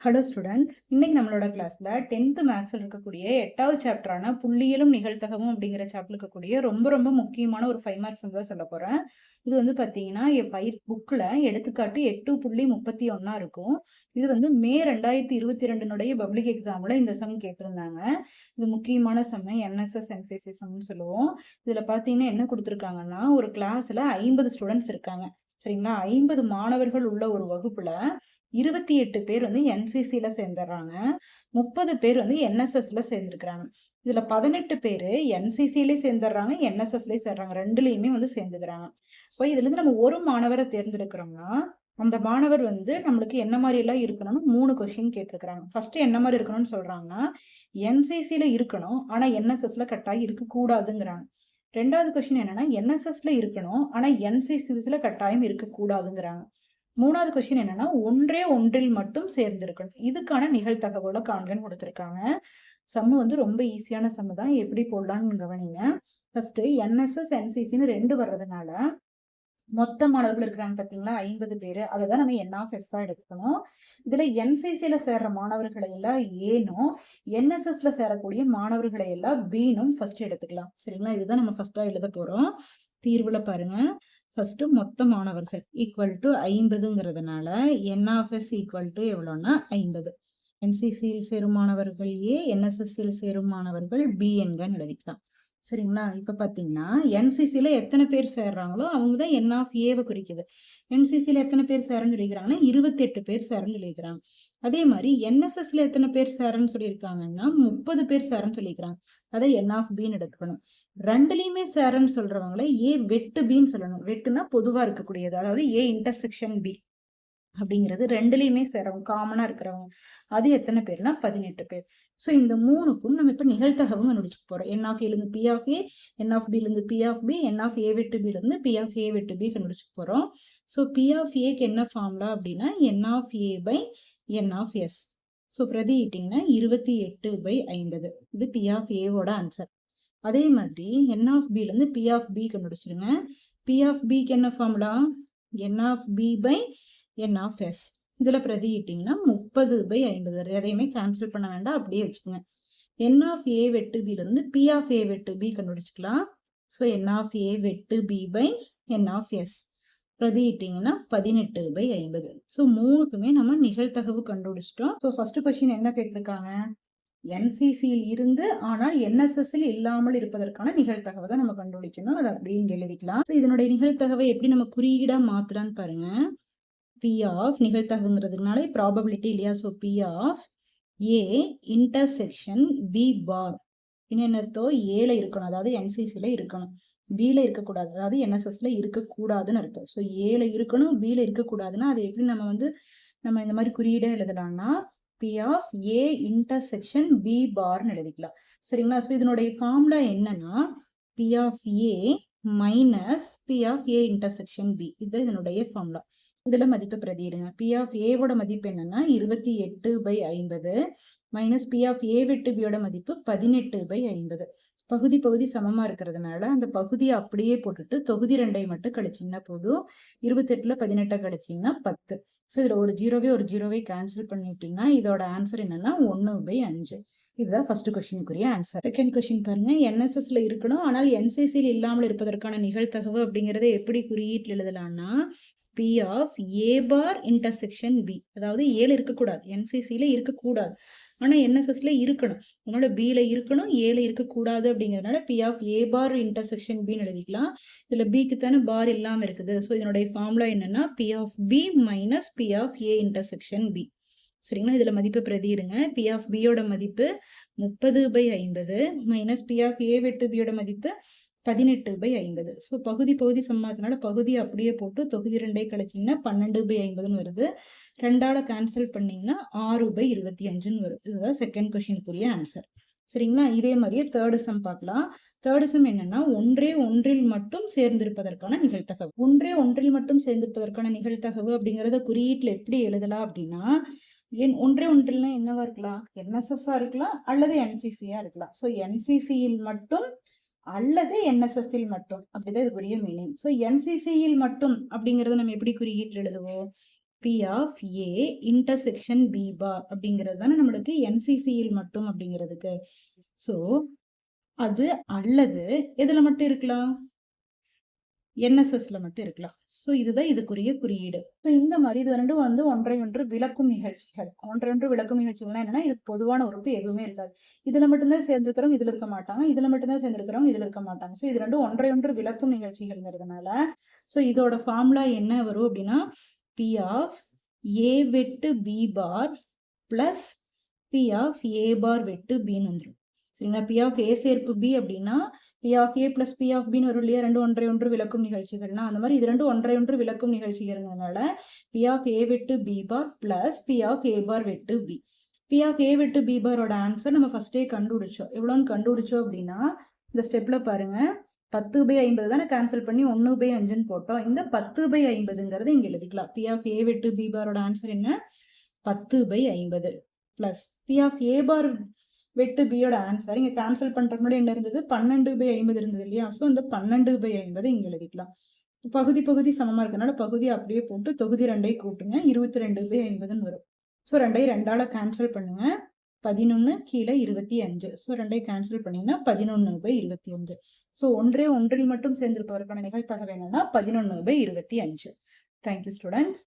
Hello students, இன்னைக்கு நம்மளோட கிளாஸ்ல 10th மேக்ஸில் இருக்கக்கூடிய 8வது சாப்டரான புள்ளியியலும் நிகழ்தகவும் அப்படிங்கிற சாப்டர் இருக்கக்கூடிய ரொம்ப ரொம்ப முக்கியமான ஒரு 5 மார்க்ஸ் தான் சொல்ல போறேன். இது வந்து பார்த்தீங்கன்னா என் புக்கில் எடுத்துக்காட்டு 8.31 இருக்கும். இது வந்து மே 2022 பப்ளிக் எக்ஸாமில் இந்த சம் கேட்டிருந்தாங்க. இது முக்கியமான சம், என்எஸ்எஸ் என்சிசி சம்னு சொல்லுவோம். இதில் பார்த்தீங்கன்னா என்ன கொடுத்துருக்காங்கன்னா, ஒரு கிளாஸில் 50 ஸ்டூடெண்ட்ஸ் இருக்காங்க. சரிங்களா? 50 மாணவர்கள் உள்ள ஒரு வகுப்புல 28 பேர் வந்து என்சிசில சேர்ந்துடுறாங்க. 30 பேர் வந்து என்எஸ்எஸ்ல சேர்ந்துருக்கிறாங்க. இதுல 18 பேரு என்சிசிலே சேர்ந்துடுறாங்க, என்எஸ்எஸ்லயே சேர்றாங்க. ரெண்டுலயுமே வந்து சேர்ந்துக்கிறாங்க. இப்போ இதுல இருந்து நம்ம ஒரு மாணவரை தேர்ந்தெடுக்கிறோம்னா, அந்த மாணவர் வந்து நம்மளுக்கு என்ன மாதிரி எல்லாம் இருக்கணும்னு 3 கொஸ்டின் கேட்டிருக்கிறாங்க. ஃபர்ஸ்ட் என்ன மாதிரி இருக்கணும்னு சொல்றாங்கன்னா, என்சிசில இருக்கணும், ஆனா என்எஸ்எஸ்ல கட்டாயம் இருக்கக்கூடாதுங்கிறாங்க. ரெண்டாவது கொஸ்டின் என்னன்னா, என்எஸ்எஸ்ல இருக்கணும், ஆனா என்சிசில கட்டாயம் இருக்கக்கூடாதுங்கிறாங்க. மூணாவது கொஸ்டின் என்னன்னா, ஒன்றே ஒன்றில் மட்டும் சேர்ந்திருக்கணும். இதுக்கான நிகழ்தகவோட காண்கன்னு கொடுத்துருக்காங்க. சம்மு வந்து ரொம்ப ஈஸியான சம்மு தான். எப்படி போடலாம்னு கவனிங்க. ஃபர்ஸ்ட் என்எஸ்எஸ் என்சிசின்னு 2 வர்றதுனால மொத்த மாணவர்கள் இருக்கிறாங்க பார்த்தீங்களா, 50 பேர். அதை தான் நம்ம என் ஆஃப் எஸ் தான் எடுத்துக்கணும். இதுல என்சிசில சேர்ற மாணவர்களை எல்லாம் ஏனும், என்எஸ்எஸ்ல சேரக்கூடிய மாணவர்களை எல்லாம் பீனும் ஃபர்ஸ்ட் எடுத்துக்கலாம். சரிங்களா? இதுதான் நம்ம ஃபர்ஸ்டா எழுத போறோம். தீர்வுல பாருங்க. ஃபர்ஸ்ட் மொத்த மாணவர்கள் ஈக்குவல் டு 50ங்கிறதுனால n of S equal to எவ்வளோன்னா 50. என்சிசியில் சேரும் மாணவர்கள் ஏ, என்எஸ்எஸ்சியில் சேரும் மாணவர்கள் பி என்கன்னு எழுதிக்கலாம். சரிங்களா? இப்ப பாத்தீங்கன்னா என்சிசில எத்தனை பேர் சேர்றாங்களோ அவங்க தான் என் ஆஃப் ஏவை குறிக்குது. என்சிசில எத்தனை பேர் சேரன்னு சொல்லிக்கிறாங்கன்னா 28 பேர் சேரன்னு சொல்லியிருக்கிறாங்க. அதே மாதிரி என்எஸ்எஸ்ல எத்தனை பேர் சேரன்னு சொல்லியிருக்காங்கன்னா 30 பேர் சேரன்னு சொல்லியிருக்கிறாங்க. அதை என் ஆஃப் பின்னு எடுத்துக்கணும். ரெண்டுலயுமே சேரன்னு சொல்றவங்கள ஏ வெட்டு பின்னு சொல்லணும். வெட்டுனா பொதுவா இருக்கக்கூடியது, அதாவது ஏ இன்டர்செக்ஷன் பி அப்படிங்கிறது ரெண்டுலயுமே சேரவங்க, காமனா இருக்கிறவங்க. அது எத்தனை பேர்னா 18 பேர். ஸோ இந்த மூணுக்கும் நம்ம இப்ப நிகழ்தகவு கண்டுபிடிச்சு போறோம். என் ஆஃப் ஏலேருந்து P of A, n of பில இருந்து P of B, n of A வெட்டு பில இருந்து பி ஆஃப் ஏ வெட்டு பி கண்டுபிடிச்சு போறோம். ஸோ பி ஆஃப் ஏக்கு என்ன ஃபார்முலா அப்படின்னா n of A by n of S. So பிரதியிட்டிங்கன்னா 28/50. இது பி ஆஃப் ஏவோட ஆன்சர். அதே மாதிரி என் ஆஃப் பில இருந்து பி ஆஃப் பி கண்டுபிடிச்சிருங்க. பி ஆஃப் பிக்கு என்ன formula? N of B by n of S. இதுல பிரதியிட்டிங்கன்னா 30/50 வருது. எதையுமே கேன்சல் பண்ண வேண்டாம், அப்படியே வச்சுக்கோங்க. என் ஆஃப் ஏ வெட்டு பில இருந்து பி ஆஃப் ஏ வெட்டு பி கண்டுபிடிச்சிக்கலாம். ஸோ என் ஆஃப் ஏ வெட்டு B by n of S பிரதியிட்டிங்கன்னா 18/50. ஸோ மூணுக்குமே நம்ம நிகழ்தகவு கண்டுபிடிச்சிட்டோம். ஸோ ஃபர்ஸ்ட் கொஸ்டின் என்ன கேட்டிருக்காங்க? என்சிசியில் இருந்து ஆனால் என்எஸ்எஸ்ஸில் இல்லாமல் இருப்பதற்கான நிகழ்தகவை தான் நம்ம கண்டுபிடிக்கணும். அதை அப்படியே இங்க எழுதிக்கலாம். இதனுடைய நிகழ்தகவை எப்படி நம்ம குறியீடா மாத்தலாம்னு பாருங்க. பி ஆஃப் நிகழ்தகவுங்கிறதுனால ப்ராபபிலிட்டி இல்லையா? So P of A intersection B bar. என்ன அர்த்தம்? ஏல இருக்கணும், அதாவது என்சிசில இருக்கணும், பில இருக்கக்கூடாது, அதாவது என்எஸ்எஸ்ல இருக்கக்கூடாதுன்னு அர்த்தம். ஸோ ஏல இருக்கணும், பில இருக்கக்கூடாதுன்னா அது எப்படி நம்ம இந்த மாதிரி குறியீடா எழுதலாம்னா P of A intersection B பார்னு எழுதிக்கலாம். சரிங்களா? ஸோ இதனுடைய ஃபார்முலா என்னன்னா P of A minus P of A intersection B. இது இதனுடைய ஃபார்முலா. இதுல மதிப்பை பிரதியிடுங்க. பி ஆஃப் ஏவோட மதிப்பு என்னன்னா 28/50 மைனஸ் பி ஆஃப் ஏ வெட்டு பியோட மதிப்பு 18/50. பகுதி சமமா இருக்கிறதுனால அந்த பகுதியை அப்படியே போட்டுட்டு தொகுதி 2ஐ மட்டும் கழிச்சிங்கன்னா போதும். 28ல 18 கழிச்சிங்கன்னா 10. ஸோ இதுல ஒரு ஜீரோவை கேன்சல் பண்ணிட்டீங்கன்னா இதோட ஆன்சர் என்னன்னா 1/5. இதுதான் ஃபர்ஸ்ட் கொஸ்டினுக்குரிய ஆன்சர். செகண்ட் கொஸ்டின் பாருங்க. என்எஸ்எஸ்ல இருக்கணும் ஆனால் என்சிசியில் இல்லாமல் இருப்பதற்கான நிகழ்தகவு அப்படிங்கறத எப்படி குறியீட்டில் எழுதலாம்னா P of A bar intersection B. அதாவது ஏல இருக்கக்கூடாது, என்சிசில இருக்கக்கூடாது, ஆனா என்எஸ்எஸ்ல இருக்கணும். அதனால பில இருக்கணும், ஏல இருக்கக்கூடாது அப்படிங்கிறதுனால P of A bar intersection பின்னு எழுதிக்கலாம். இதுல பிக்கு தானே பார் இல்லாம இருக்குது. ஸோ இதனுடைய ஃபார்முலா என்னன்னா P of B minus P of A intersection B. சரிங்களா? இதுல மதிப்பு பிரதியிடுங்க. பி ஆஃப் பியோட மதிப்பு 30/50 மைனஸ் பி ஆஃப் ஏ வெட்டு பியோட மதிப்பு 18/50. ஸோ பகுதி சமமாக்கனால பகுதியை அப்படியே போட்டு தொகுதி 2ஐ கழிச்சிங்கன்னா 12/50ன்னு வருது. 2ஆல கேன்சல் பண்ணீங்கன்னா 6/25ன்னு வருது. இதுதான் செகண்ட் கொஸ்டினுக்குரிய ஆன்சர். சரிங்களா? இதே மாதிரியே தேர்டு சம் பார்க்கலாம். தேர்டு சம் என்னன்னா ஒன்றே ஒன்றில் மட்டும் சேர்ந்திருப்பதற்கான நிகழ்தகவு. ஒன்றே ஒன்றில் மட்டும் சேர்ந்திருப்பதற்கான நிகழ்தகவு அப்படிங்கறத குறியீட்டுல எப்படி எழுதலாம் அப்படின்னா ஒன்றே ஒன்றில்னா என்னவா இருக்கலாம்? என்எஸ்எஸ்ஸா இருக்கலாம் அல்லது என்சிசியா இருக்கலாம். ஸோ என்சிசியில் மட்டும் அல்லது என்எஸ்எஸ்ஸில் மட்டும், அப்படிதான் இதுக்குரிய மீனிங். ஸோ என்சிசியில் மட்டும் அப்படிங்கறத நம்ம எப்படி குறியீட்டில் எழுதுவோம்? P of A intersection B bar அப்படிங்கிறது தானே நம்மளுக்கு என்சிசியில் மட்டும் அப்படிங்கிறதுக்கு. ஸோ அது அல்லது எதுல மட்டும் இருக்கலாம், என்எஸ்எஸ்ல மட்டும் இருக்கலாம். ஸோ இதுதான் இதுக்குரிய குறியீடு. ஸோ இந்த மாதிரி இது ரெண்டும் வந்து ஒன்றை ஒன்று விளக்கும் நிகழ்ச்சிகள். ஒன்றை ஒன்று விளக்கும் நிகழ்ச்சிகள்னா என்னன்னா, இதுக்கு பொதுவான உறுப்பு எதுவுமே இருக்காது. இதுல மட்டும்தான் சேர்ந்திருக்கிறவங்க இதுல இருக்க மாட்டாங்க, இதுல மட்டும்தான் சேர்ந்திருக்கிறவங்க இதுல இருக்க மாட்டாங்க. ஸோ இது ரெண்டும் ஒன்றை ஒன்று விளக்கும் நிகழ்ச்சிகள்ங்கிறதுனால ஸோ இதோட ஃபார்முலா என்ன வரும் அப்படின்னா, பி ஆஃப் ஏ வெட்டு B bar plus P of A bar வெட்டு பின்னு வந்துடும். சரிங்களா? பி ஆஃப் ஏ சேர்ப்பு பி அப்படின்னா P of A plus P of பின்னு வரும் இல்லையா, ரெண்டு ஒன்றை ஒன்று விளக்கும் நிகழ்ச்சிகள்னா அந்த மாதிரி இது ரெண்டும் ஒன்றை ஒன்று விளக்கும் நிகழ்ச்சிகள்னால பி ஆஃப் ஏ வெட்டு B bar plus P of A bar வெட்டு பி. பி ஆஃப் ஏ வெட்டு பி பாரோட ஆன்சர் நம்ம ஃபர்ஸ்டே கண்டுபிடிச்சோம். எவ்வளோன்னு கண்டுபிடிச்சோம் அப்படின்னா, இந்த ஸ்டெப்ல பாருங்க, 10/50 தானே கேன்சல் பண்ணி 1/5ன்னு போட்டோம். இந்த 10/50ங்கிறது இங்க எழுதிக்கலாம். பி ஆஃப் ஏ வெட்டு பி பாரோட ஆன்சர் என்ன, 10/50 plus P of A bar வெட்டு பியோட ஆன்சர் இங்க கேன்சல் பண்றதுக்கு முன்னாடி என்ன இருந்தது, 12/50 இருந்தது இல்லையா. ஸோ இந்த 12/50 இங்க எழுதிக்கலாம். பகுதி பகுதி சமமா இருக்கனால பகுதி அப்படியே போட்டு தொகுதி 2ஐ கூட்டுங்க, 22/50ன்னு வரும். ஸோ 2ஐ 2ஆல கேன்சல் பண்ணுங்க, 11 கீழே 25. ஸோ 2ஐ கேன்சல் பண்ணீங்கன்னா 11/25. ஸோ ஒன்றில் மட்டும் சேர்ந்திருப்பதற்கான நிகழ்தகவு என்னன்னா 11/25. Thank you students.